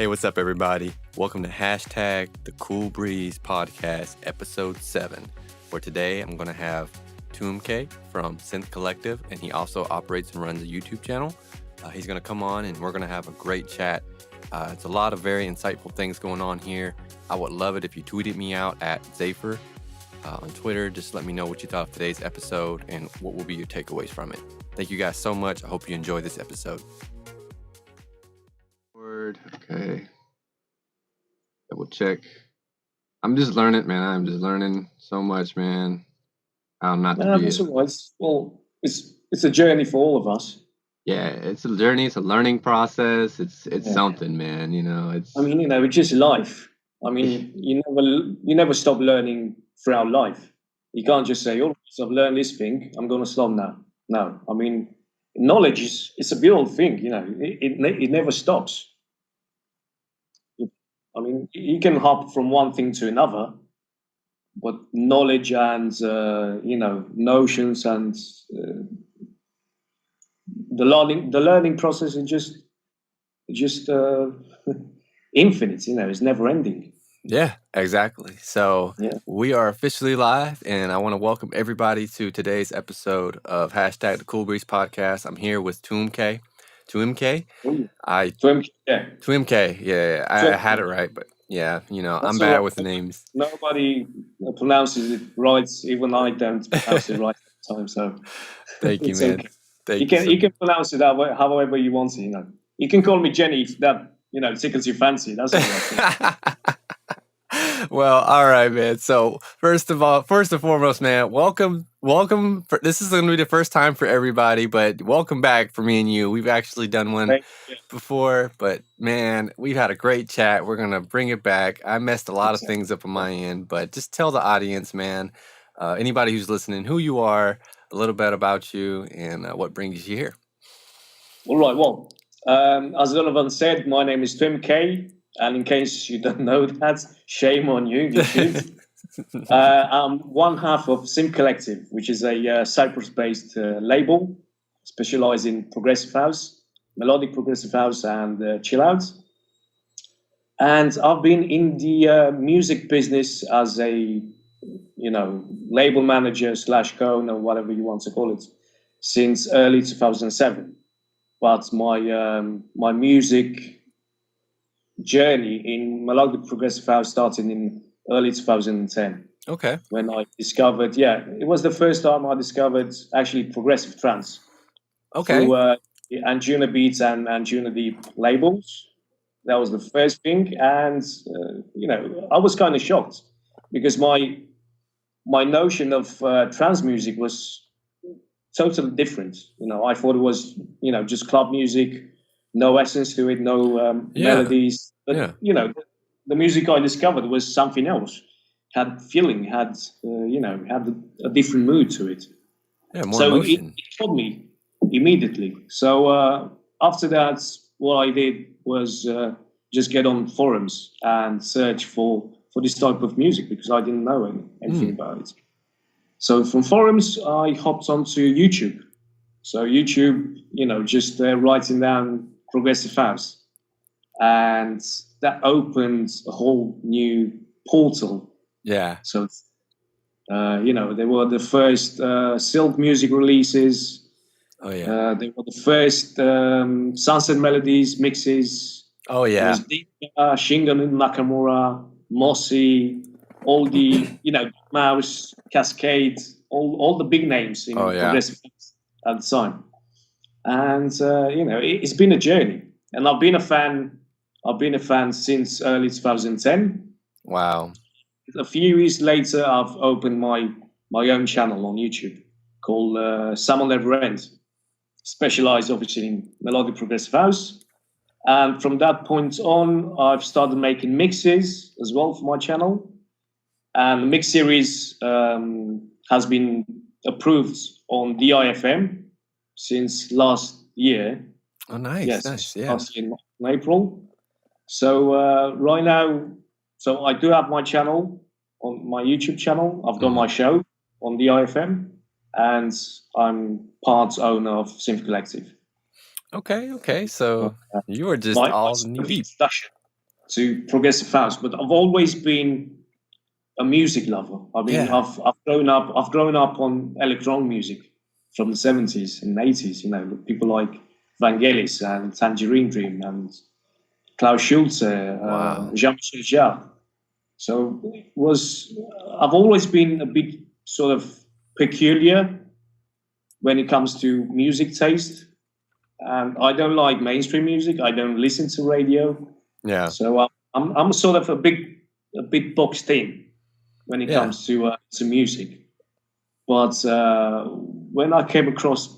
Hey, what's up, everybody? Welcome to Hashtag The Cool Breeze Podcast, Episode 7, where today I'm going to have Tuemckey from Synth Collective, and he also operates and runs a YouTube channel. He's going to come on, and we're going to have a great chat. It's a lot of very insightful things going on here. I would love it if you tweeted me out at Zafer on Twitter. Just let me know what you thought of today's episode and what will be your takeaways from it. Thank you guys so much. I hope you enjoy this episode. Okay. Double check. I'm just learning, man. I'm just learning so much, man. How not to be. That's all right. Well, it's a journey for all of us. Yeah, it's a journey. It's a learning process. It's something, man. You know, it's. I mean, it's just life. I mean, you never stop learning throughout life. You can't just say, "Oh, I've learned this thing. I'm going to stop now." No, I mean, knowledge is a beautiful thing. You know, it never stops. I mean, you can hop from one thing to another, but knowledge and notions and the learning process is just infinite. You know, it's never ending. Yeah, exactly. So we are officially live, and I want to welcome everybody to today's episode of Hashtag The Cool Breeze Podcast. I'm here with Tuemckey. Tuemckey? Tuemckey, yeah. I had it right, but yeah, you know, I'm bad with names. Nobody pronounces it right, even I don't pronounce it right at the time, so thank you, man. Okay. You can pronounce it however you want to, you know. You can call me Jenny if that, tickles your fancy. That's all right. Well, all right, man. So first and foremost, man, welcome. This is going to be the first time for everybody, but welcome back for me and you. We've actually done one before, but man, we've had a great chat. We're going to bring it back. I messed a lot of things up on my end, but just tell the audience, man, anybody who's listening, who you are, a little bit about you, and what brings you here. All right. Well, as Donovan said, my name is Tuemckey. And in case you don't know that, shame on you. You should. I'm one half of Synth Collective, which is a Cyprus-based label specializing in progressive house, melodic progressive house, and chill out. And I've been in the music business as a, label manager / co-owner, whatever you want to call it, since early 2007. But my music journey in melodic progressive house started in early 2010. Okay. When I discovered, it was the first time I discovered actually progressive trance. Okay. Through Anjuna Beats and Anjuna Deep labels. That was the first thing, and I was kind of shocked because my notion of trance music was totally different. I thought it was just club music. No essence to it, no melodies. But, the music I discovered was something else. Had feeling, had a different mood to it. Yeah, more emotion. It caught me immediately. So after that, what I did was just get on forums and search for this type of music because I didn't know anything about it. So from forums, I hopped onto YouTube. So YouTube, just writing down progressive house, and that opened a whole new portal. Yeah. So, they were the first Silk music releases. Oh yeah. They were the first Sunset Melodies mixes. Oh yeah. Shingon Nakamura, Mossy, all the Mouse, Cascade, all the big names in progressive house at the time. And it's been a journey, and I've been a fan since early 2010. Wow. A few years later, I've opened my own channel on YouTube called Summer Never End, specialized obviously in melodic progressive house. And from that point on, I've started making mixes as well for my channel, and the mix series has been approved on DIFM since last year. Oh, nice. Yes, nice. Yeah. Last year in April. So right now, so I do have my channel on my YouTube channel. I've got my show on the IFM, and I'm part owner of Synth Collective. Okay. So you were just all knee deep. to progressive house, but I've always been a music lover. I mean, Yeah. I've grown up on electronic music from the 70s and 80s. You know, people like Vangelis and Tangerine Dream and Klaus Schulze, Wow. Jean-Michel Jarre. So I've always been a bit sort of peculiar when it comes to music taste. And I don't like mainstream music. I don't listen to radio. Yeah. So I'm sort of a bit boxed in when it Yeah. comes to music. But when I came across,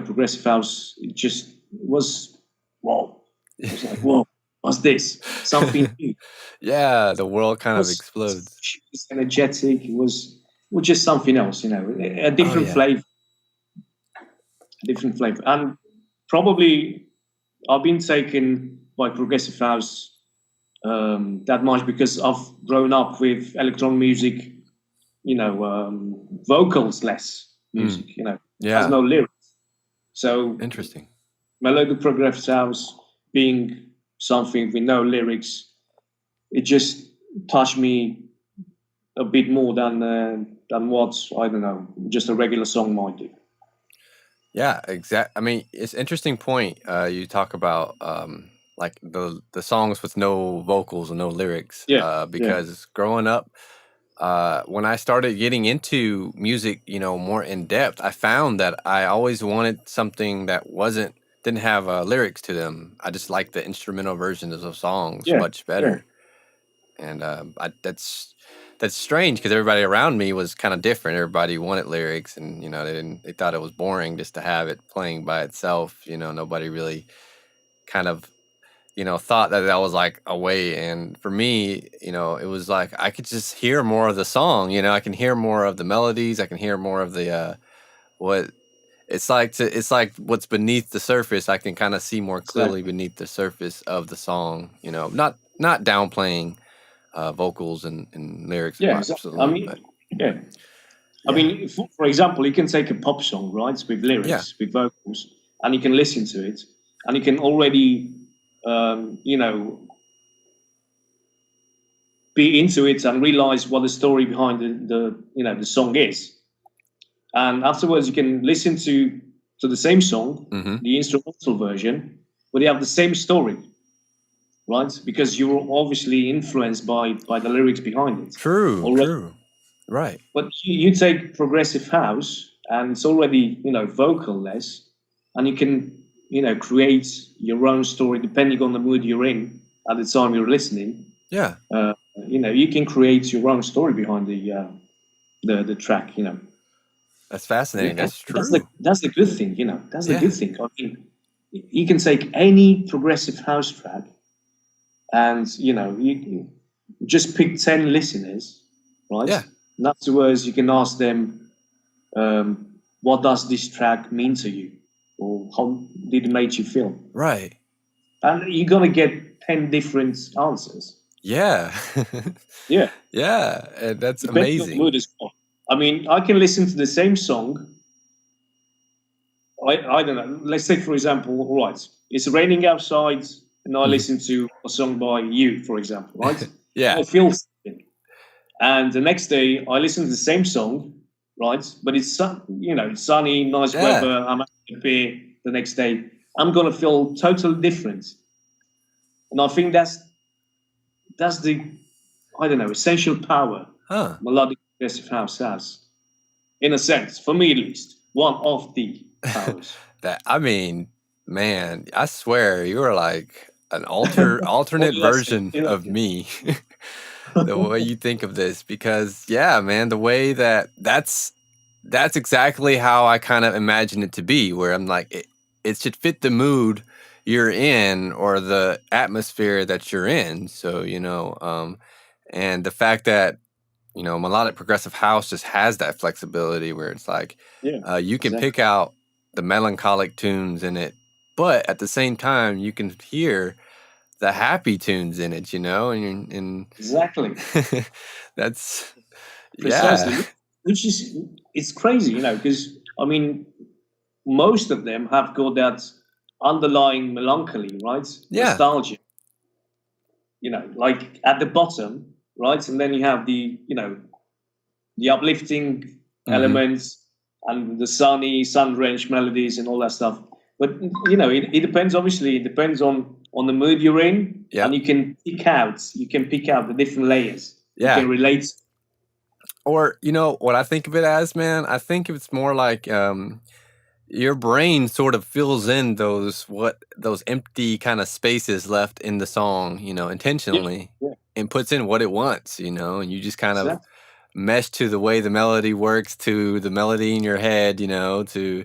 progressive house, it just was, wow. It was like, whoa, what's this? Something new. Yeah, the world kind It of was explodes. energetic. It was just something else, a Oh different yeah. flavor, And probably I've been taken by progressive house that much because I've grown up with electronic music, vocals less music, has Yeah. no lyrics. So Interesting. melodic progressive house being something with no lyrics, it just touched me a bit more than what, I don't know, just a regular song might do. Yeah, exact. I mean, it's interesting point. You talk about like the songs with no vocals and no lyrics. Yeah, Because growing up, when I started getting into music, more in depth, I found that I always wanted something that didn't have lyrics to them. I just like the instrumental versions of songs yeah, much better. And that's strange because everybody around me was kind of different. Everybody wanted lyrics, and they thought it was boring just to have it playing by itself. Nobody really kind of thought that was like a way. And for me, it was like I could just hear more of the song. I can hear more of the melodies. I can hear more of the what it's like it's like what's beneath the surface. I can kind of see more clearly exactly. beneath the surface of the song. Not downplaying vocals and lyrics, Yeah, exactly. I absolutely, mean, but yeah. I yeah, mean, for example, you can take a pop song, right, with yeah, lyrics, with vocals, and you can listen to it, and you can already, be into it and realize what the story behind the song is. And afterwards, you can listen to the same song, mm-hmm. the instrumental version, but you have the same story, right? Because you're obviously influenced by the lyrics behind it already. True, right, But you take progressive house, and it's already vocal-less, and you can create your own story depending on the mood you're in at the time you're listening. yeah, You can create your own story behind the track. that's fascinating. That's That's true. the good thing. That's the Yeah, good thing. I mean, you can take any progressive house track, and you just pick 10 listeners, right? yeah, And afterwards, you can ask them, what does this track mean to you, or how did it make you feel? right, And you're gonna get 10 different answers. yeah, Yeah, yeah, and that's depending on the mood amazing. as well. I mean, I can listen to the same song. I don't know. Let's take, for example, right, it's raining outside, and I listen to a song by you, for example, right? Yeah, I feel something. And the next day, I listen to the same song, right? But it's sunny, nice yeah, weather. I'm having a beer the next day. I'm gonna feel totally different, and I think that's the, I don't know, essential power huh. melodic progressive house has, in a sense, for me at least, one of the powers. I mean, man, I swear you are like an What alternate did I say? version of me. The way you think of this, because yeah, man, the way that's exactly how I kind of imagine it to be, where I'm like it should fit the mood you're in or the atmosphere that you're in. So, and the fact that melodic progressive house just has that flexibility where it's like Yeah, you can exactly. pick out the melancholic tunes in it, but at the same time you can hear the happy tunes in it, and Exactly. that's yeah, Precisely. Which is, it's crazy, because I mean, most of them have got that underlying melancholy, right? yeah, Nostalgia. like at the bottom, right? And then you have the uplifting elements and the sun-drenched melodies and all that stuff. But it depends. Obviously, it depends on the mood you're in, and you can pick out the different layers. Yeah. You can relate. Or what I think of it as, man. I think it's more like your brain sort of fills in those empty kind of spaces left in the song, intentionally, and puts in what it wants, and you just kind of mesh to the way the melody works, to the melody in your head, to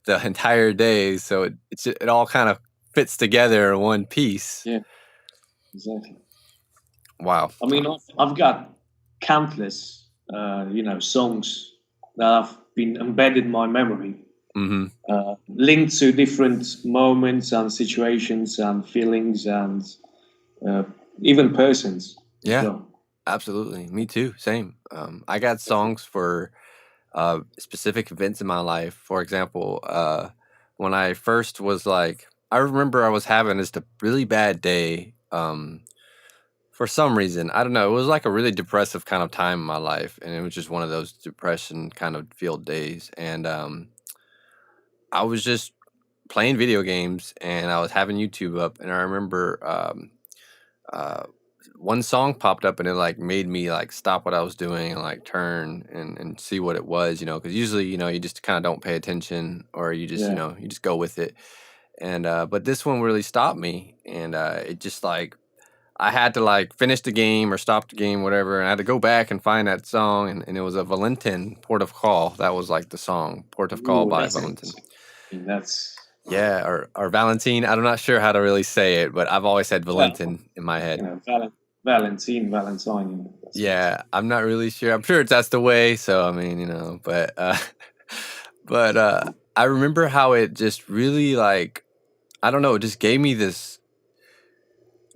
the entire day. So it all kind of fits together in one piece. Yeah, exactly. Wow. I mean, I've got countless, songs that have been embedded in my memory, linked to different moments and situations and feelings and even persons. Yeah, So, absolutely. Me too. Same. I got songs for specific events in my life. For example, when I first was like, I remember I was having just a really bad day. For some reason, I don't know. It was like a really depressive kind of time in my life, and it was just one of those depression kind of field days. And I was just playing video games, and I was having YouTube up, and I remember one song popped up, and it like made me like stop what I was doing and like turn and see what it was, because usually you just kind of don't pay attention, or you just you just go with it. And but this one really stopped me, and it just like I had to like finish the game or stop the game, whatever, and I had to go back and find that song, and it was a Valentin, Port of Call. That was like the song, Port of Call by Valentin. Yeah, or Valentine. I'm not sure how to really say it, but I've always said Valentin in my head. Valentine. Yeah, I'm not really sure. I'm sure that's the way. So I mean, but I remember how it just really like, I don't know, it just gave me this,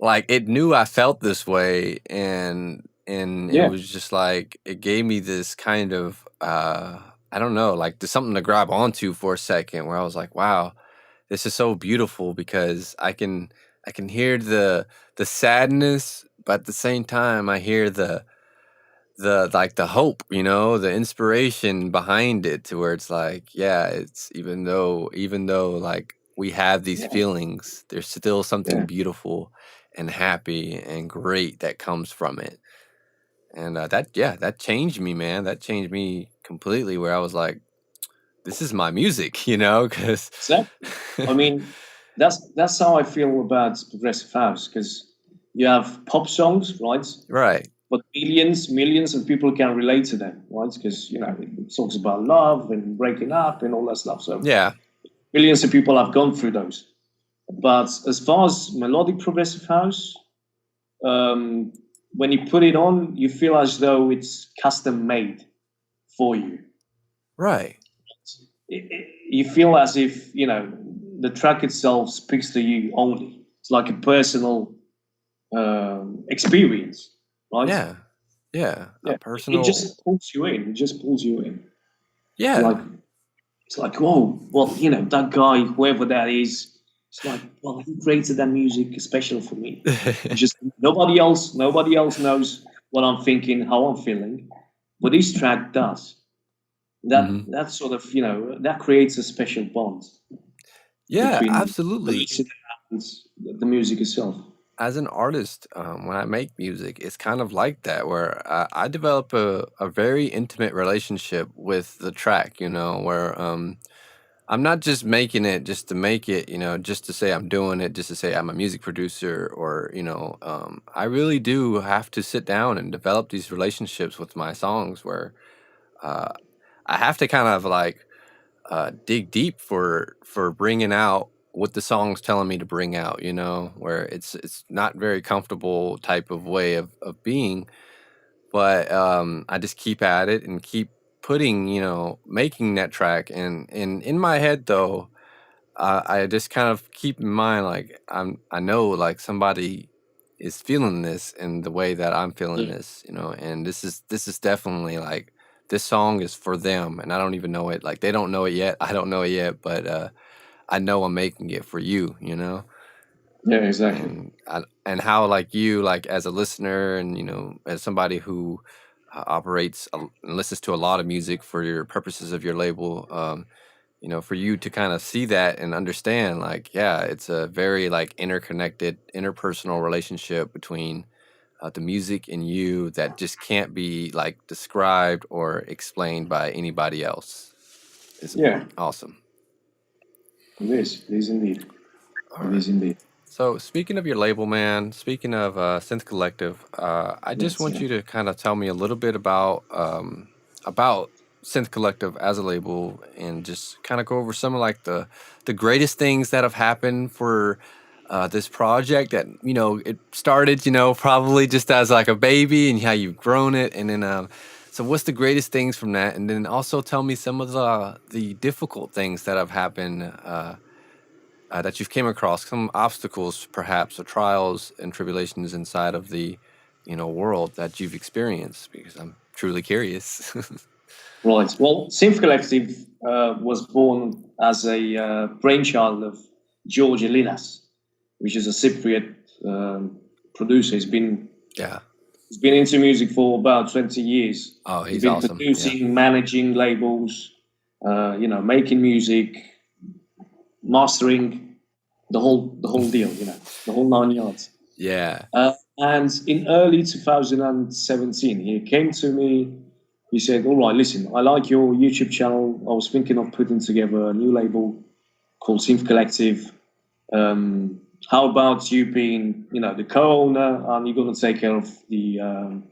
like, it knew I felt this way, and it was just like, it gave me this kind of I don't know, like there's something to grab onto for a second, where I was like, wow, this is so beautiful, because I can hear the sadness, but at the same time I hear the like the hope, the inspiration behind it, to where it's like, yeah, it's even though like we have these feelings, there's still something beautiful and happy and great that comes from it. And that changed me, man. That changed me completely, where I was like, this is my music, because I mean, that's how I feel about progressive house, because you have pop songs, right? Right. But millions of people can relate to them, right? Because it talks about love and breaking up and all that stuff. So millions of people have gone through those. But as far as melodic progressive house, when you put it on, you feel as though it's custom made for you. Right. You feel as if the track itself speaks to you only. It's like a personal experience. Right? Yeah. A personal. It just pulls you in. Yeah. It's like, whoa, well, that guy, whoever that is, it's like, well, he created that music especially for me. Just nobody else knows what I'm thinking, how I'm feeling, but this track does. That sort of, that creates a special bond. Yeah, absolutely. The music itself. As an artist, when I make music, it's kind of like that, where I develop a very intimate relationship with the track, where I'm not just making it just to make it, just to say I'm doing it, just to say I'm a music producer, or, I really do have to sit down and develop these relationships with my songs, where I have to kind of like dig deep for bringing out what the song's telling me to bring out, where it's not very comfortable type of way of being, but I just keep at it and keep putting, making that track. And in my head, though, I just kind of keep in mind, like, I know like somebody is feeling this in the way that I'm feeling this, and this is definitely like, this song is for them, and I don't even know it. Like, they don't know it yet. I don't know it yet, but I know I'm making it for you, Yeah, exactly. And how like you like as a listener and as somebody who operates and listens to a lot of music for your purposes of your label, for you to kind of see that and understand, like, yeah, it's a very like interconnected interpersonal relationship between the music and you that just can't be like described or explained by anybody else. It's Yeah, awesome. it is. It is indeed. All It right. is indeed. So speaking of your label, man, speaking of Synth Collective, I just Yes, want yeah. you to kind of tell me a little bit about Synth Collective as a label, and just kind of go over some of like the greatest things that have happened for this project. That it started, probably just as like a baby, and how you've grown it, and then so what's the greatest things from that, and then also tell me some of the difficult things that have happened. That you've came across, some obstacles perhaps, or trials and tribulations inside of the world that you've experienced, because I'm truly curious. Right. Well, Synth Collective was born as a brainchild of George Elinas, which is a Cypriot producer. Yeah. He's been into music for about 20 years. Oh, He's he's been awesome. Yeah. producing, managing labels, making music, mastering the whole deal, the whole 9 yards. Yeah. And in early 2017, he came to me. He said, "All right, listen, I like your YouTube channel. I was thinking of putting together a new label called Synth Collective. How about you being, the co-owner, and you're going to take care of the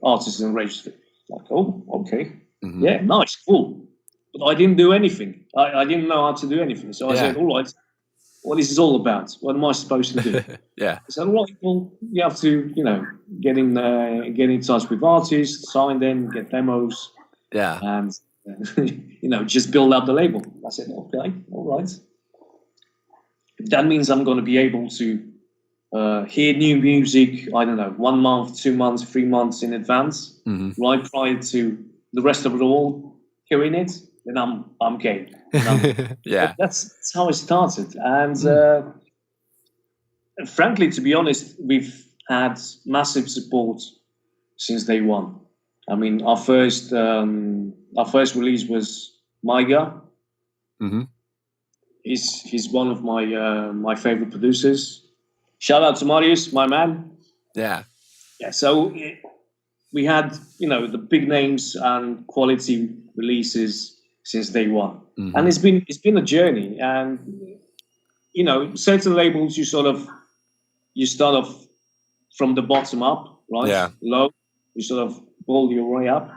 artists and registry?" Like, oh, okay, Mm-hmm. yeah, nice, cool. But I didn't do anything. I didn't know how to do anything. So I said, "All right, what is this all about? What am I supposed to do?" Yeah. I said, "Right, well, you have to, get in touch with artists, sign them, get demos, Yeah. and just build up the label." I said, "Okay, all right. That means I'm going to be able to hear new music, I don't know, 1 month, 2 months, 3 months in advance, Mm-hmm. right prior to the rest of it all hearing it. Then I'm game." Yeah. That's how it started, and frankly, to be honest, we've had massive support since day one. I mean, our first release was Maiga. Mm-hmm. He's one of my favorite producers. Shout out to Marius, my man. Yeah. Yeah. So we had the big names and quality releases since day one, Mm-hmm. and it's been a journey. And certain labels you start off from the bottom up, right? Yeah. Low, you sort of build your way up.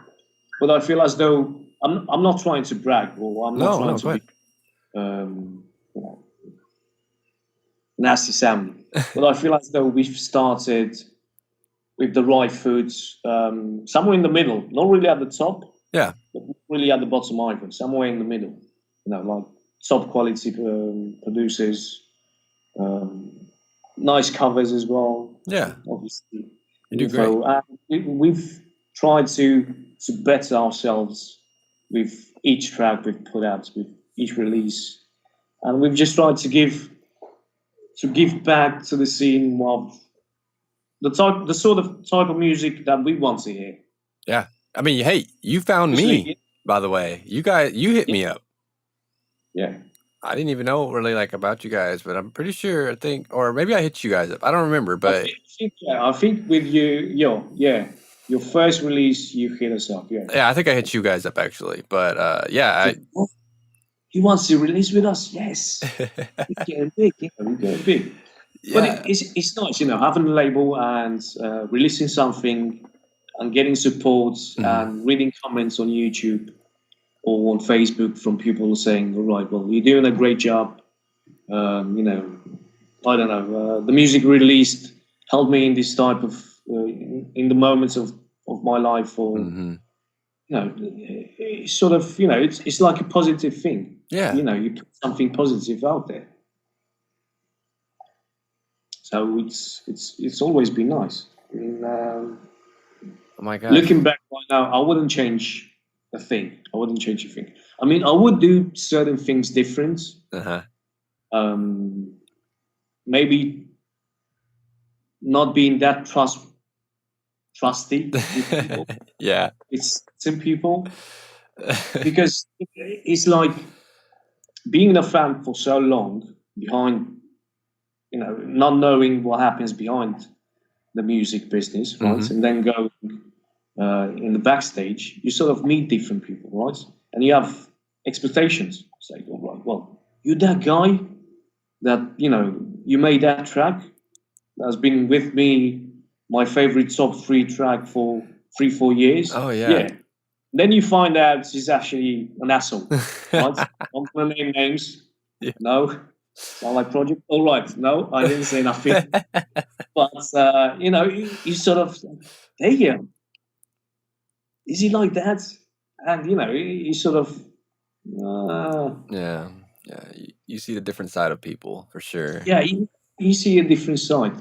But I feel as though I'm not trying to brag, or I'm not trying to go be ahead. nasty sounding. But I feel as though we've started with the right foods, somewhere in the middle, not really at the top, Yeah. but not really at the bottom either, somewhere in the middle. Like top quality producers, nice covers as well. Yeah. Obviously, You do great. And we've tried to better ourselves with each track we've put out, with each release, and we've just tried to give back to the scene of the sort of type of music that we want to hear. Yeah. I mean, hey, you found me, by the way. You hit me up. Yeah. I didn't even know really like about you guys, but I'm pretty sure, I think, or maybe I hit you guys up. I don't remember, but I think with your first release, you hit us up. Yeah. yeah, I think I hit you guys up actually. But yeah, he wants to release with us. Yes. We're getting big. We're getting big. Yeah. But it's nice, having a label and releasing something and getting support and reading comments on YouTube or on Facebook from people saying, "All right, well, you're doing a great job. I don't know. The music released helped me in this type of in the moments of my life, or it's sort of it's like a positive thing. Yeah. You put something positive out there. So it's always been nice. I mean, oh my God. Looking back right now, I wouldn't change a thing. I wouldn't change a thing. I mean, I would do certain things different. Uh-huh. Maybe not being that trusty with people. Yeah. It's some people because it's like being in a fan for so long behind, not knowing what happens behind the music business, right? Mhm. And then go in the backstage, you sort of meet different people, right? And you have expectations. Say, all right, well, you're that guy that, you made that track that's been with me, my favorite top three track for 3-4 years. Oh yeah. Yeah. Then you find out he's actually an asshole, right? I'm gonna name names. Yeah. No. Sound like Project? All right. No, I didn't say nothing. But you sort of, damn, is he like that? And you sort of, Yeah. Yeah. You see the different side of people for sure. yeah, you see a different side.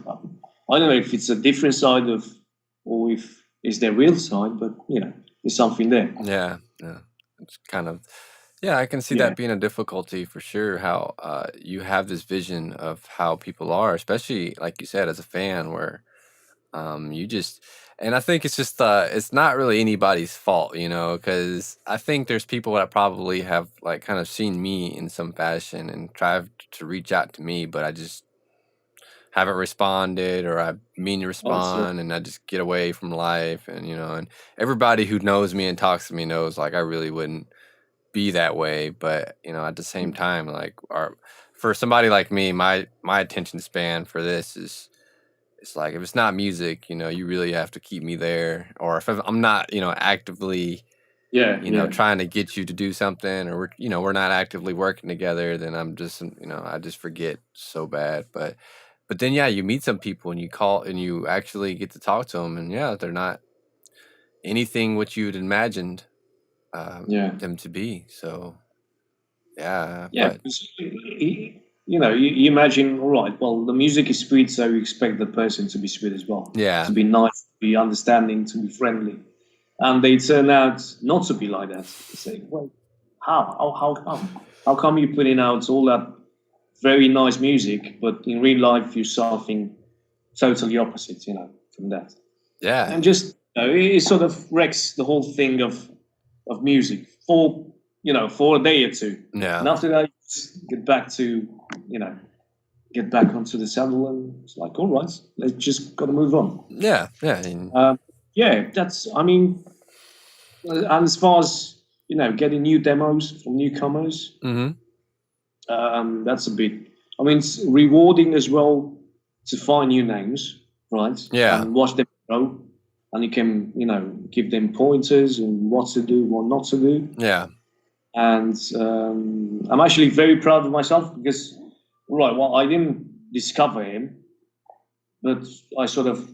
I don't know if it's a different side of, or if it's their real side, but there's something there. Yeah. Yeah. It's kind of, yeah, I can see Yeah, that being a difficulty for sure. How you have this vision of how people are, especially like you said, as a fan, where you just, and I think it's just it's not really anybody's fault, because I think there's people that probably have like kind of seen me in some fashion and tried to reach out to me, but I just haven't responded, or I mean to also, respond and I just get away from life, and and everybody who knows me and talks to me knows like I really wouldn't be that way, but at the same time, like for somebody like me, my attention span for this is, it's like if it's not music, you really have to keep me there, or if I'm not actively yeah. trying to get you to do something, or we're not actively working together, then I'm just I just forget so bad. But then yeah, you meet some people and you call and you actually get to talk to them, and yeah, they're not anything what you'd imagined Yeah. them to be. So yeah, Yeah, but because you imagine, all right, well, the music is sweet, so you expect the person to be sweet as well, yeah, to be nice, to be understanding, to be friendly, and they turn out not to be like that. You say, well, how come? How come you're putting out all that very nice music, but in real life you're something totally opposite, from that, yeah, and just it sort of wrecks the whole thing of music for a day or two. yeah, And after that, just get back onto the saddle, and it's like, all right, let's just got to move on. yeah, yeah, and, Yeah, and as far as getting new demos from newcomers, mhm, that's a bit. I mean, it's rewarding as well to find new names, right? yeah, And watch them grow, and you can give them pointers and what to do, what not to do. yeah, And I'm actually very proud of myself because, right, well, I didn't discover him, but I sort of,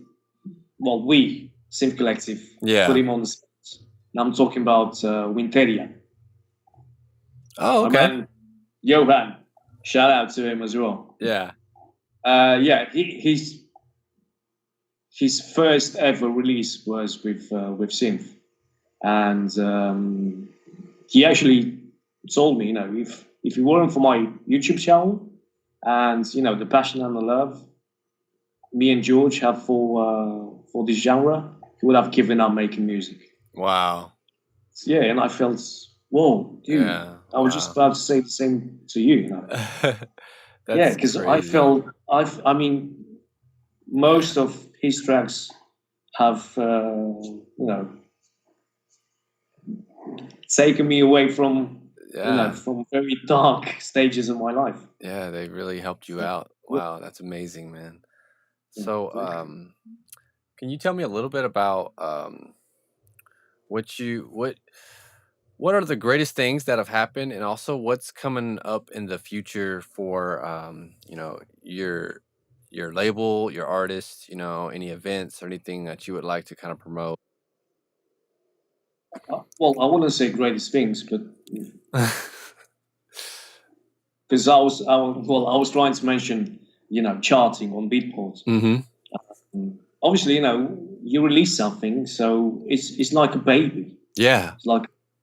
well, we, Synth Collective, put yeah. him on the set. And I'm talking about Winteria. Oh, My okay. man, Johan, shout out to him as well. Yeah. Yeah, his first ever release was with Synth. And he actually told me, if it weren't for my YouTube channel and the passion and the love me and George have for this genre, he would have given up making music. Wow. Yeah, and I felt, whoa, dude, Yeah. I was just Wow. about to say the same to you. Yeah, That's because I crazy. felt, I mean, most of his tracks have, taken me away from, Yeah. from very dark stages of my life. Yeah, they really helped you out. Wow, that's amazing, man. So, can you tell me a little bit about what you what are the greatest things that have happened, and also what's coming up in the future for your label, your artists, any events or anything that you would like to kind of promote? Well, I wouldn't say greatest things, but because I was trying to mention, charting on Beatport. Mm-hmm. Obviously, you release something, so it's like a baby. Yeah.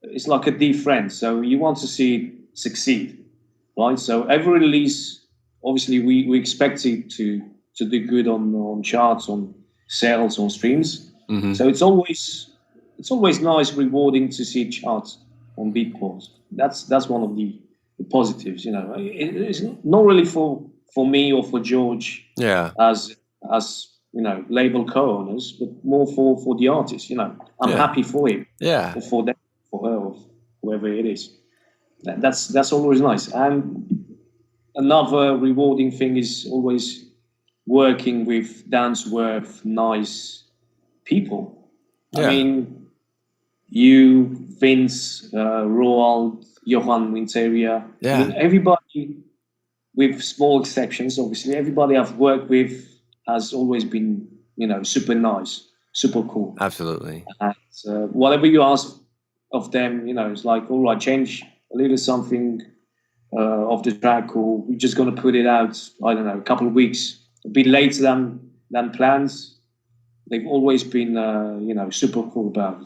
It's like a dear friend. So you want to see it succeed, right? So every release, obviously, we expect it to to do good on charts, on sales, on streams. Mm-hmm. So it's always nice, rewarding to see charts on Beatport. That's one of the positives. It's not really for me or for George Yeah. as label co-owners, but more for the artist. I'm happy for him, or for them, for her, or whoever it is. That's always nice. And another rewarding thing is always working with down-to-earth, nice people. Yeah. I mean, you, Vince, Roald, Johan Winteria. Yeah. I mean, everybody, with small exceptions, obviously, everybody I've worked with has always been, super nice, super cool. Absolutely. And whatever you ask of them, it's like, all right, change a little something of the track, or we're just going to put it out, I don't know, a couple of weeks, a bit later than plans. They've always been, super cool about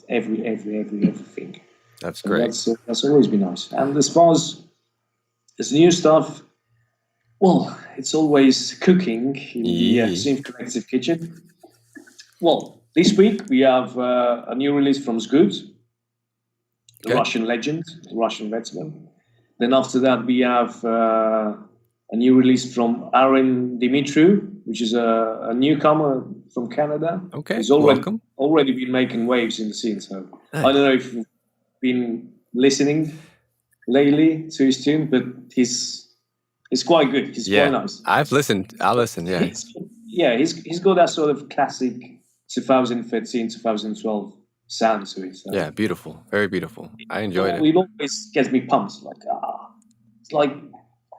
everything. That's great. That's always been nice. And as far as new stuff, well, it's always cooking in the Synth Collective kitchen. Well, this week we have a new release from Zgud, the Russian legend, the Russian veteran. Then after that we have a new release from Aaron Dimitriou, which is a newcomer from Canada. Okay, he's welcome. Already been making waves in the scene. So nice. I don't know if you've been listening lately to his tune, but he's quite good. He's quite nice. I've listened. I'll listen. Yeah. He's got that sort of classic 2013, 2012 sound to it. So. Yeah, beautiful. Very beautiful. I enjoyed it. It always gets me pumped.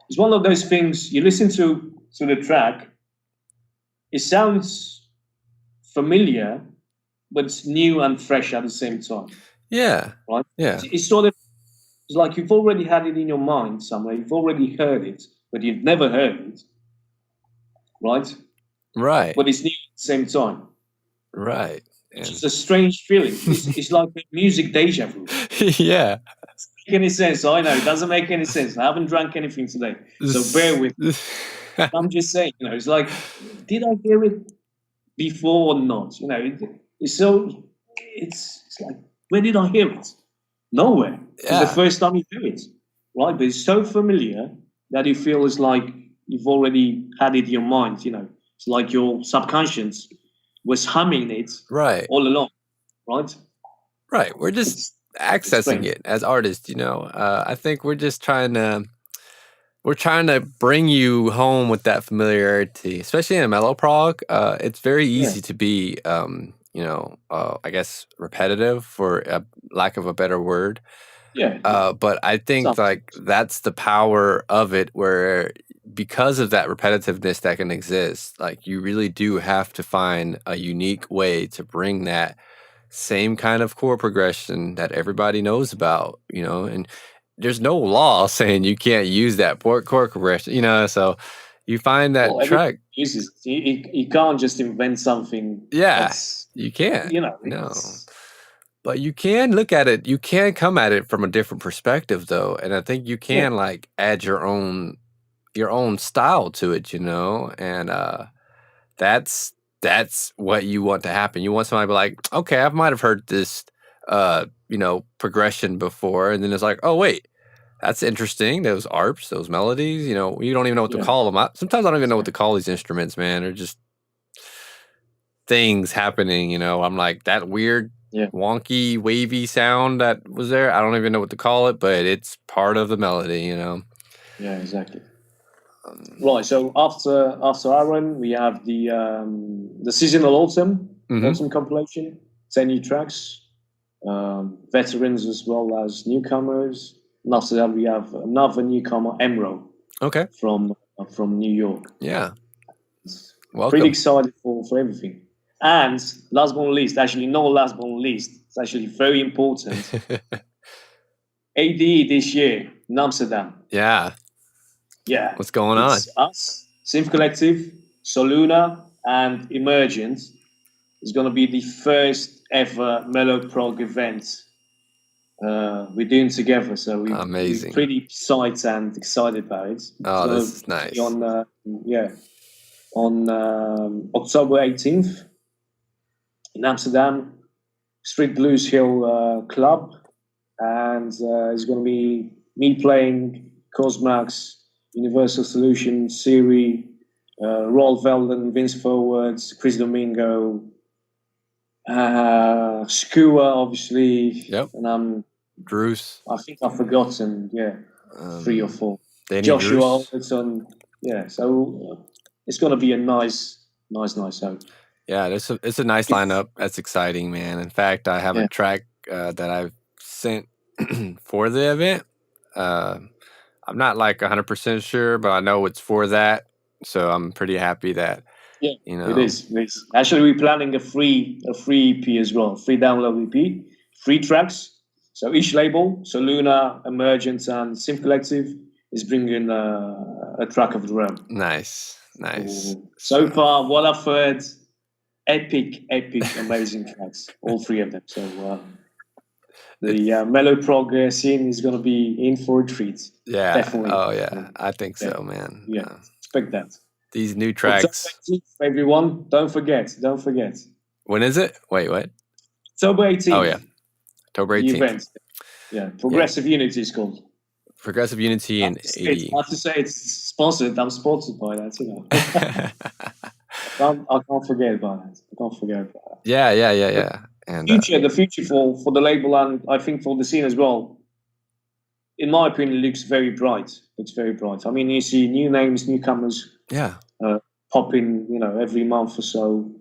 It's one of those things, you listen to the track, it sounds familiar, but it's new and fresh at the same time. Yeah. Right? Yeah. It's like you've already had it in your mind somewhere, you've already heard it, but you've never heard it. Right? Right. But it's new at the same time. Right. It's a strange feeling. It's like a music deja vu. Yeah. Doesn't make any sense. I know it doesn't make any sense. I haven't drank anything today, so bear with me. I'm just saying, it's like, did I hear it before or not? It's like, where did I hear it? Nowhere. Yeah. It's the first time you hear it, right? But it's so familiar that you feel it's like you've already had it in your mind. It's like your subconscious was humming it all along, right? Right. We're just accessing it as artists, I think we're just trying to bring you home with that familiarity, especially in meloprog. It's very easy to be, I guess repetitive, for lack of a better word. Yeah. But I think that's the power of it, where because of that repetitiveness that can exist, like you really do have to find a unique way to bring that same kind of chord progression that everybody knows about, and there's no law saying you can't use that chord progression, so you find that track. You can't just invent something. Yeah, you can't. No. But you can look at it. You can come at it from a different perspective, though, and I think you can add your own style to it, and that's what you want to happen. You want somebody to be like, okay, I might have heard this, progression before, and then it's like, oh wait, that's interesting. Those arps, those melodies, you don't even know what to call them. Sometimes I don't even know what to call these instruments, man. They're just things happening. I'm like, that weird, wonky, wavy sound that was there. I don't even know what to call it, but it's part of the melody. Yeah, exactly. Right. So after Aaron, we have the seasonal autumn compilation, 10 new tracks, veterans as well as newcomers. And after that, we have another newcomer, Emro. Okay. From New York. Yeah. Welcome. Pretty excited for everything. And last but not least, actually not last but not least, it's actually very important. ADE this year in Amsterdam. Yeah. Yeah. What's going on? It's us, Synth Collective, Soluna, and Emergent. It's going to be the first ever melo-prog event we're doing together. So we're pretty psyched and excited about it. Oh, this is nice. on October 18th in Amsterdam, Street Blues Hill Club, and it's going to be me playing Cosmax, Universal Solution, Siri, Rolf Velden, Vince Forwards, Chris Domingo, Skua, obviously. Yep. And Bruce. I think I've forgotten, 3 or 4. Danny Joshua Bruce. Alderton. Yeah, so it's going to be a nice show. Yeah, it's a nice lineup. That's exciting, man. In fact, I have a track that I've sent for the event. I'm not like 100% sure, but I know it's for that. So I'm pretty happy that, it is. Actually, we're planning a free EP as well, free download EP, 3 tracks. So each label, Soluna, Emergent, and Synth Collective, is bringing a track of their own. Nice. So far, what I've heard, epic, amazing tracks, all 3 of them. So the melo-prog scene is going to be in for a treat. Yeah. Definitely. Oh, yeah. I think so, man. Yeah, expect that. These new tracks. Everyone, don't forget. When is it? Wait, what? October 18th. Oh, yeah. October 18th. The event. Yeah, Progressive Unity is called. Progressive Unity and 80. I have to say it's sponsored. I'm sponsored by that, I can't forget about that. Yeah. And the future for the label, and I think for the scene as well, in my opinion, looks very bright. I mean, you see new names, newcomers pop in, every month or so.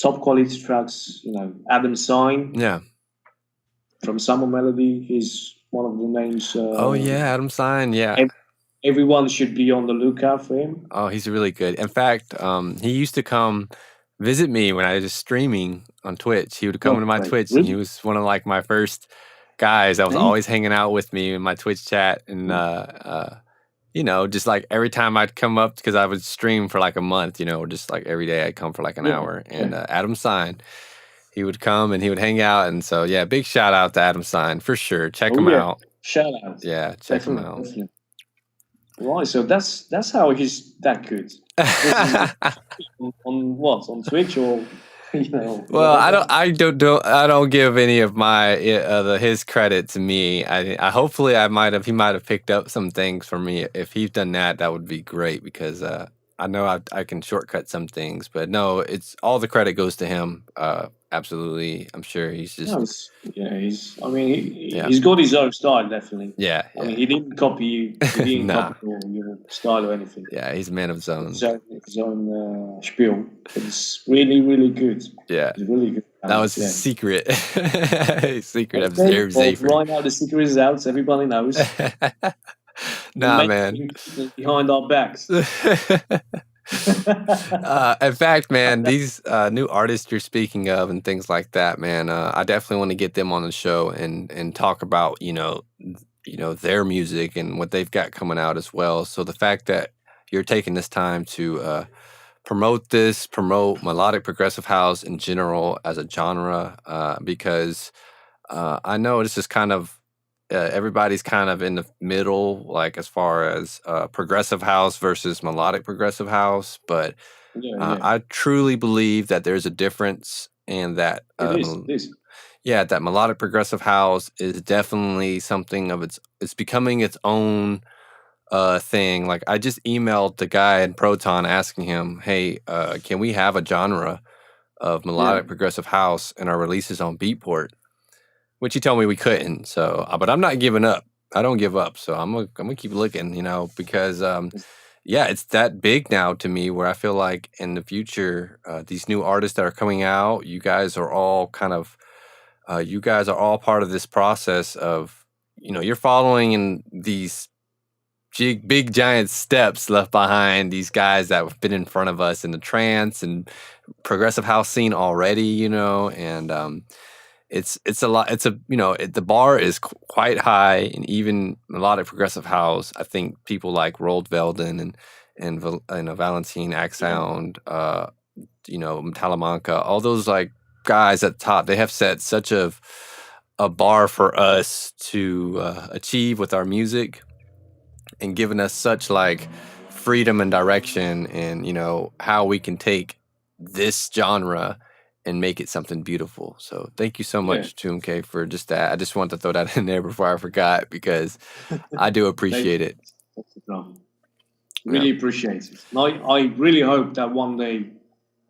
Top quality tracks, Adam Sein. Yeah. From Summer Melody, he's one of the names. Adam Sein. Yeah. Everyone should be on the lookout for him. Oh, he's really good. In fact, he used to come visit me when I was streaming on Twitch. He would come to my Twitch, and he was one of like my first guys that was always hanging out with me in my Twitch chat. And, just like every time I'd come up, because I would stream for like a month, or just like every day I'd come for like an hour. And Adam Sein, he would come and he would hang out. And so, big shout out to Adam Sein for sure. Check him out. Shout out. Yeah, check him out. Definitely. Right, so that's how he's that good. on what? On Twitch or Well, I don't give any of my his credit to me. I hopefully he might have picked up some things from me. If he's done that, that would be great, because I know I can shortcut some things, but no, it's all the credit goes to him. Absolutely, I'm sure he's just he's got his own style, definitely. Yeah. I mean, he didn't copy you. He didn't copy your style or anything. Yeah, he's a man of his own. His own spiel. It's really, really good. Yeah, it's really good. That was his secret. Secret of Zafer. Right now, the secret is out. Everybody knows. Nah, man. Behind our backs. In fact, man, these new artists you're speaking of and things like that, man, I definitely want to get them on the show and talk about their music and what they've got coming out as well. So the fact that you're taking this time to promote melodic progressive house in general as a genre, because I know this is kind of everybody's kind of in the middle, like as far as progressive house versus melodic progressive house. But I truly believe that there's a difference, and that it is. That melodic progressive house is definitely something of it's becoming its own thing. Like, I just emailed the guy in Proton asking him, hey, can we have a genre of melodic progressive house in our releases on Beatport? Which he told me we couldn't. So, but I'm not giving up. I don't give up. So I'm gonna keep looking, because it's that big now to me, where I feel like in the future, these new artists that are coming out, you guys are all part of this process of, you're following in these big giant steps left behind these guys that have been in front of us in the trance and progressive house scene already, and it's a lot. The bar is quite high, and even melodic progressive house, I think people like Rold Velden and Valentine Axsound, Talamanca, all those like guys at the top, they have set such a bar for us to achieve with our music, and given us such like freedom and direction, and how we can take this genre and make it something beautiful. So thank you so much, Tuemckey, for just that. I just wanted to throw that in there before I forgot, because I do appreciate it. That's the problem. Really appreciate it. And I really hope that one day,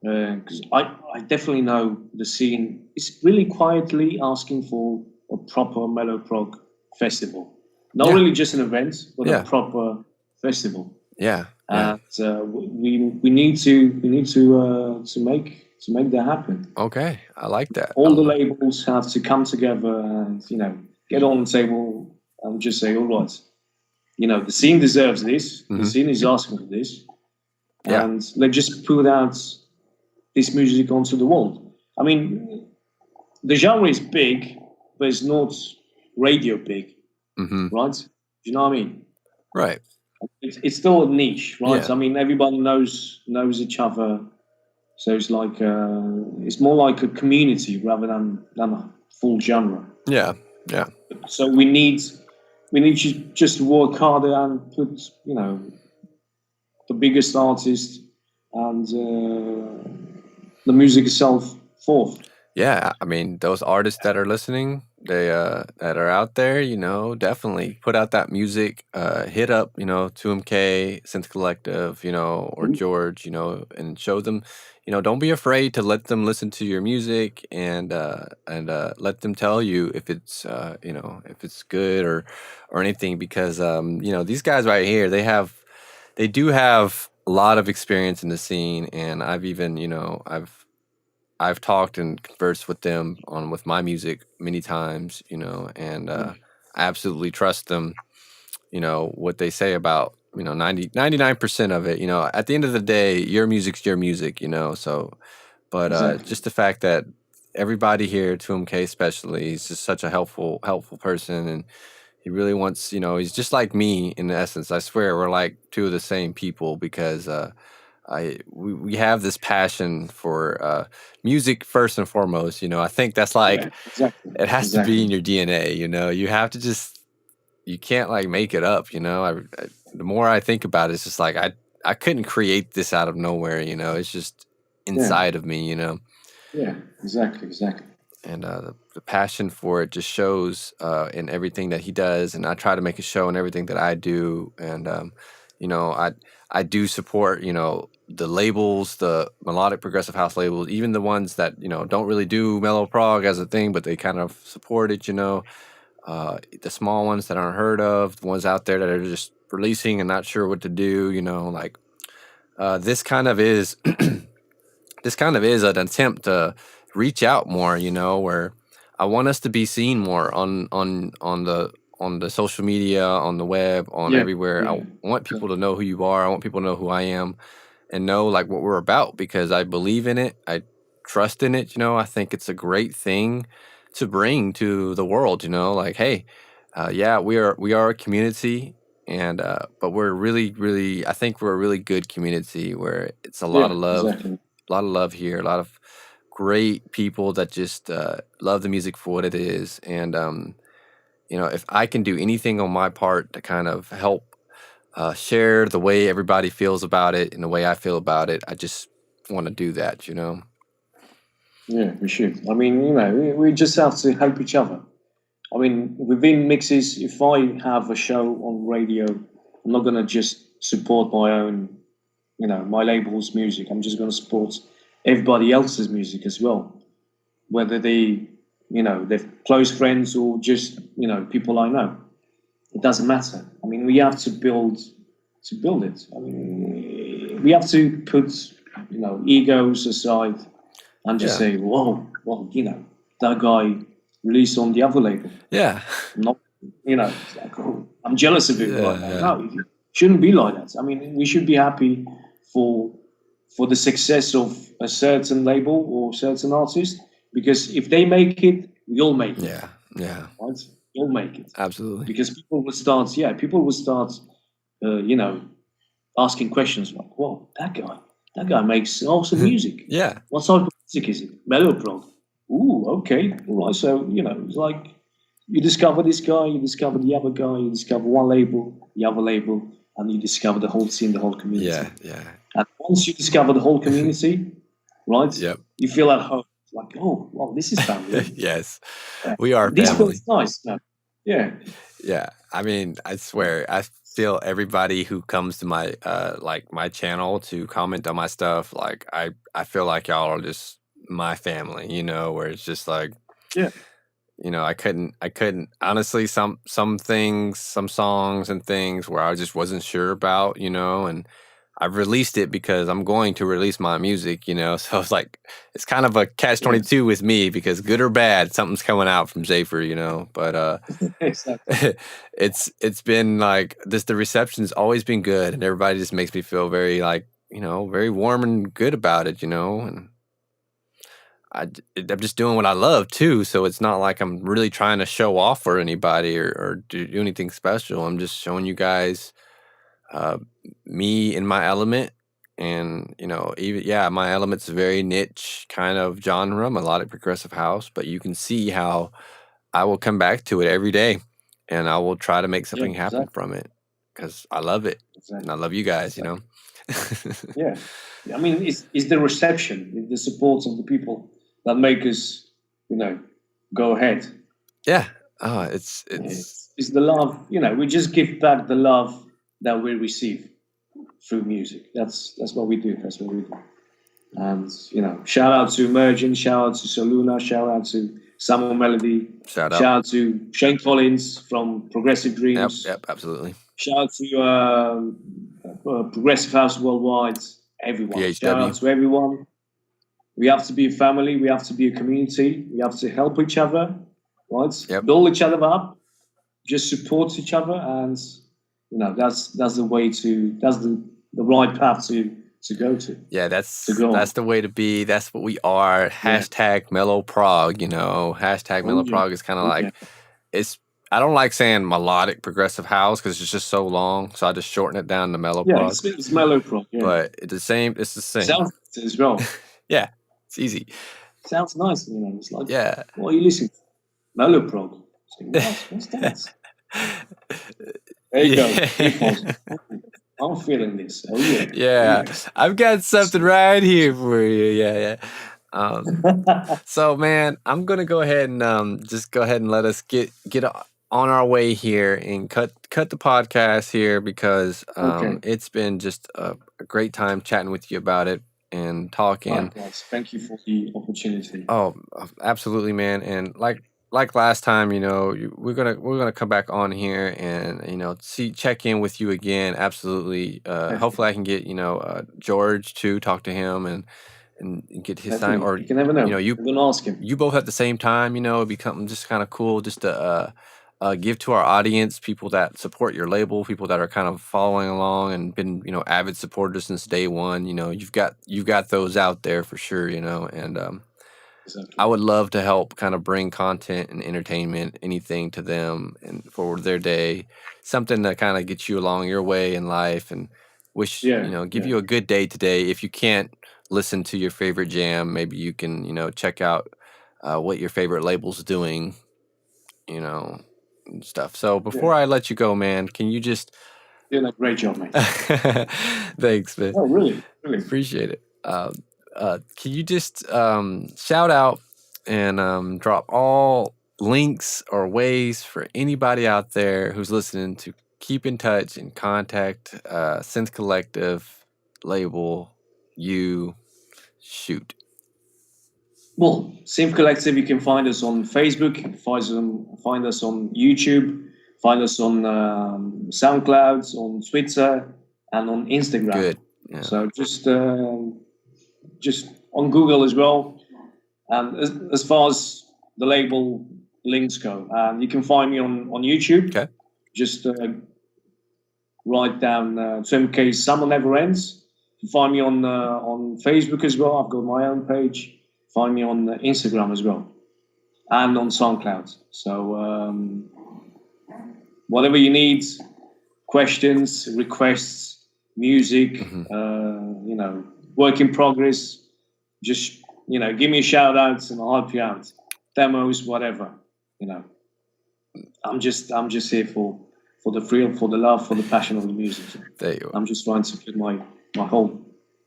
because I definitely know the scene is really quietly asking for a proper melo-prog festival. Not really just an event, but a proper festival. Yeah. And we need to make that happen. Okay, I like that. All the labels have to come together and get on the table and just say, all right, the scene deserves this. Mm-hmm. The scene is asking for this, and let's just put out this music onto the world. I mean, the genre is big, but it's not radio big, right? Do you know what I mean? Right. It's still a niche, right? Yeah. I mean, everybody knows each other, so it's like it's more like a community rather than a full genre. Yeah, yeah. So we need to just work harder and put the biggest artist and the music itself forth. Yeah, I mean, those artists that are listening, they that are out there, definitely put out that music. Hit up, Tuemckey, Synth Collective, or George, and show them, don't be afraid to let them listen to your music, and let them tell you if it's if it's good or anything, because these guys right here, they do have a lot of experience in the scene, and I've even I've talked and conversed with them with my music many times, and I absolutely trust them, what they say about, 99% of it, at the end of the day, your music's your music, so, but Exactly. Just the fact that everybody here, Tuemckey especially, he's just such a helpful person, and he really wants, he's just like me in essence. I swear we're like two of the same people, because we have this passion for music first and foremost. I think that's like it has to be in your DNA. You have to you can't like make it up. The more I think about it, it's just like I couldn't create this out of nowhere. It's just inside of me. Yeah, exactly. And the passion for it just shows in everything that he does, and I try to make a show in everything that I do. And I do support the labels, the melodic progressive house labels, even the ones that don't really do melo-prog as a thing, but they kind of support it. The small ones that aren't heard of, the ones out there that are just releasing and not sure what to do. This kind of is this kind of is an attempt to reach out more. Where I want us to be seen more on the social media, on the web, on everywhere. I want people to know who you are. I want people to know who I am, and know like what we're about, because I believe in it. I trust in it. I think it's a great thing to bring to the world. Like, hey, we are a community, and but we're really, I think we're a really good community where it's a lot of love, a lot of love here, a lot of great people that just love the music for what it is. And if I can do anything on my part to kind of help share the way everybody feels about it and the way I feel about it, I just want to do that. Yeah, we should. I mean, we just have to help each other. I mean, within mixes, if I have a show on radio, I'm not going to just support my own, my label's music. I'm just going to support everybody else's music as well, whether they're close friends or just, people I know. It doesn't matter. I mean, we have to build it. I mean, we have to put, egos aside and just say, whoa, well, that guy released on the other label. Yeah. Not, it's like, oh, I'm jealous of it right now. No, it shouldn't be like that. I mean, we should be happy for the success of a certain label or certain artist, because if they make it, we all make it. Yeah. Right? We all make it. Absolutely. Because people will start, asking questions like, "Whoa, that guy makes awesome music. Yeah. What type of music is it? Melo-prog. Ooh, okay, all right." So it's like you discover this guy, you discover the other guy, you discover one label, the other label, and you discover the whole scene, the whole community. Yeah. And once you discover the whole community, right? Yep. You feel at home. Like, oh, well, this is family. Yes, we are This family. feels nice. No. Yeah. Yeah, I mean, I swear, I feel everybody who comes to my like my channel to comment on my stuff, like I feel like y'all are just my family, you know, where it's just like, Yeah. you know, I couldn't honestly, some things, some songs and things where I just wasn't sure about, you know, and I've released it because I'm going to release my music, you know. So it's like it's kind of a catch-22 with me, because good or bad, something's coming out from Zafer, you know. But Exactly. it's been like this, the reception's always been good, and everybody just makes me feel very, like, you know, very warm and good about it, you know. And I'm just doing what I love too, so it's not like I'm really trying to show off for anybody or do anything special. I'm just showing you guys uh, me in my element. And, you know, even, yeah, my element's a very niche kind of genre, melodic progressive house, but you can see how I will come back to it every day, and I will try to make something happen from it, because I love it. And I love you guys, you know. Yeah. I mean, it's the reception, the support of the people that make us, you know, go ahead. Yeah. Oh, it's the love, you know, we just give back the love that we receive through music. That's what we do. That's what we do. And, you know, shout out to Emergent, shout out to Soluna, shout out to Samuel Melody, shout out to Shane Collins from Progressive Dreams. Yep, absolutely. Shout out to Progressive House Worldwide, everyone. PHW. Shout out to everyone. We have to be a family. We have to be a community. We have to help each other, right? Yep. Build each other up. Just support each other, and, you know, that's the way to, that's the right path to go to. Yeah, that's the way to be. That's what we are. Hashtag melo-prog, you know. Hashtag melo-prog is kind of like, it's, I don't like saying melodic progressive house because it's just so long, so I just shorten it down to melo-prog. Yeah, it's melo-prog. Yeah. But it's the same. Sounds as well. Yeah, it's easy. Sounds nice, you know. It's like, yeah. What are you listening to? Melo-prog. What's that? There you go. I'm feeling this. Oh yeah. Yeah, I've got something right here for you. Yeah. So, man, I'm gonna go ahead and just go ahead and let us get on our way here and cut the podcast here, because it's been just a great time chatting with you about it and talking. Likewise. Thank you for the opportunity. Oh, absolutely, man. And like last time, you know, we're gonna come back on here and, you know, check in with you again. Absolutely. Hopefully I can get, you know, George to talk to him and get his time. Or you can never know. You know, I'm gonna ask him. You both at the same time, you know, it'd become just kind of cool just to give to our audience, people that support your label, people that are kind of following along and been, you know, avid supporters since day one. You know, you've got those out there for sure, you know. And Exactly. I would love to help kind of bring content and entertainment, anything to them and for their day, something that kind of gets you along your way in life, and you know, give you a good day today. If you can't listen to your favorite jam, maybe you can, you know, check out what your favorite label's doing, you know, and stuff. So before I let you go, man, can you just doing a great job, mate. Thanks, man. Oh, really appreciate it. Can you just shout out and drop all links or ways for anybody out there who's listening to keep in touch and contact Synth Collective label? You shoot. Well, Synth Collective, you can find us on Facebook, find us on YouTube, find us on SoundCloud, on Twitter, and on Instagram. Good. Yeah. So just on Google as well. And as far as the label links go, you can find me on YouTube. Okay. Just write down Tuemckey Summer Never Ends. You can find me on Facebook as well. I've got my own page. Find me on Instagram as well, and on SoundCloud. So whatever you need, questions, requests, music, you know, work in progress, just, you know, give me a shout out and I'll help you out. Demos, whatever, you know. I'm just here for for the thrill, for the love, for the passion of the music. There you are. I'm just trying to put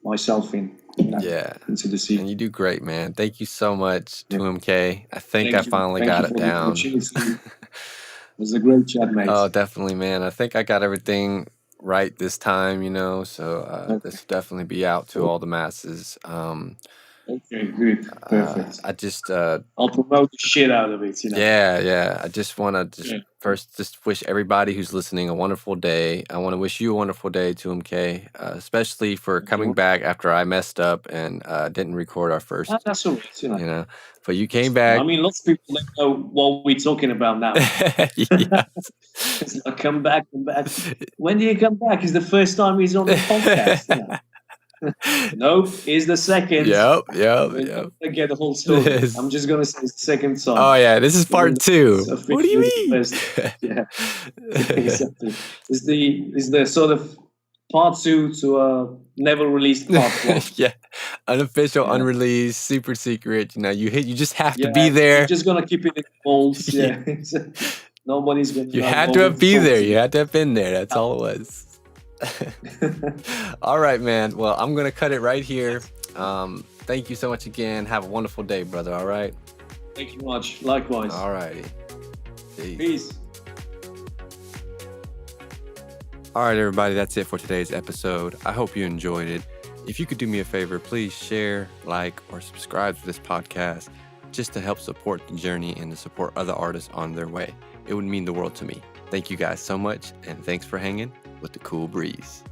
myself into the scene. And you do great, man. Thank you so much, Tuemckey. I think I finally got it down. It was a great chat, mate. Oh, definitely, man. I think I got everything right this time, so this will definitely be out to all the masses. Okay, good. Perfect. I just I'll promote the shit out of it, Yeah. I just want to first wish everybody who's listening a wonderful day. I want to wish you a wonderful day, Tuemckey, especially for coming back after I messed up and didn't record our first. That's all right, But you came back. I mean, lots of people don't know what we're talking about now. It's like, come back. When do you come back? It's the first time he's on the podcast. Nope, it's the second. Yep. I get the whole story. I'm just gonna say it's the second song. Oh yeah, this is part 2. What do you mean? Yeah, exactly. It's the sort of part 2 to a never released part 1. Yeah, unofficial, unreleased, super secret. You just have to be there. You're just gonna keep it in the walls. Yeah. Nobody's gonna. You had to be there. You had to have been there. That's all it was. All right, man. Well, I'm gonna cut it right here. Thank you so much again. Have a wonderful day, brother. All right. Thank you much. Likewise. All righty. Peace. All right, everybody. That's it for today's episode. I hope you enjoyed it. If you could do me a favor, please share, like, or subscribe to this podcast just to help support the journey and to support other artists on their way. It would mean the world to me. Thank you guys so much, and thanks for hanging with the Cool Breeze.